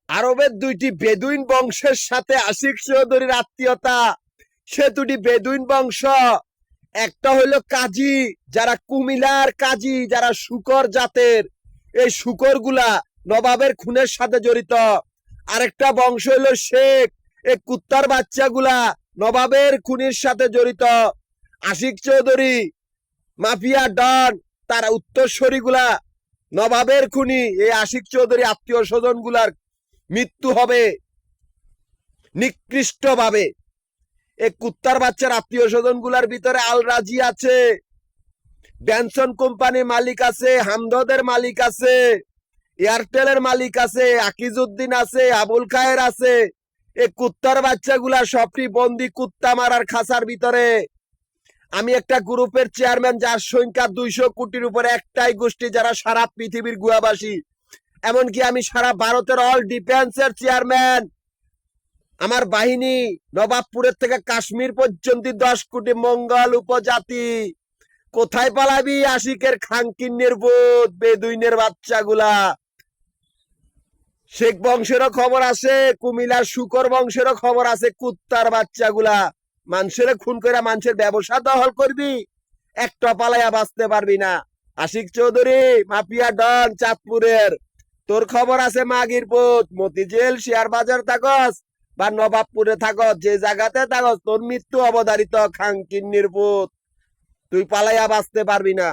আরবের দুইটি বেদুইন বংশের সাথে আশিক চৌধুরীর আত্মীয়তা। সে দুটি বেদুইন বংশ, একটা হইলো কাজী, যারা কুমিল্লার কাজী, যারা শুকর জাতের, এই শুকর গুলা নবাবের খুনের সাথে জড়িত। আরেকটা বংশ হইলো শেখ, এই কুত্তার বাচ্চাগুলা নবাবের খুনের সাথে জড়িত। আশিক চৌধুরী মাফিয়া ডন, তার উত্তরসূরি গুলা নবাবের খুনি। এই আশিক চৌধুরী আত্মীয় স্বজন গুলার মৃত্যু হবে নিকৃষ্ট ভাবে। এই কুত্তার বাচ্চার আত্মীয় স্বজন গুলার ভিতরে আল রাজি আছে, ব্যানসন কোম্পানির মালিক আছে, হামদদের মালিক আছে, এয়ারটেলের মালিক আছে, আকিজউদ্দিন আছে, আবুল খায়ের আছে। এই কুত্তার বাচ্চাগুলা সবটি বন্দি কুত্তা মারার খাঁচার ভিতরে। আমি একটা গ্রুপের চেয়ারম্যান, যার সংখ্যা 200 কোটির উপরে, একটাই গোষ্ঠী যারা সারা পৃথিবীর গুয়াবাসী। এমনকি আমি সারা ভারতের অল ডিফেন্সের চেয়ারম্যান। আমার বাহিনী নবাবপুরের থেকে কাশ্মীর পর্যন্ত 10 কোটি মঙ্গল উপজাতি। কোথায় পালাবি আশিকের খাঙ্কিন্নের বোধ, বেদুইনের বাচ্চাগুলা। শেখ বংশেরও খবর আছে, কুমিল্লার শুকর বংশেরও খবর আছে। কুত্তার বাচ্চাগুলা মানুষের খুন করে মানুষের ব্যবসা দখল করবি, একটা পালাইয়া বাঁচতে পারবি না। আশিক চৌধুরী মাফিয়া ডন চাঁদপুরের, তোর খবর আছে মাগির পোত, মতিঝিল, শেয়ার বাজার থাকস বা নবাবপুরে থাকস, যে জায়গাতে থাকস তোর মৃত্যু অবধারিত। খাঙ্কিন্নির পুত, তুই পালাইয়া বাঁচতে পারবি না।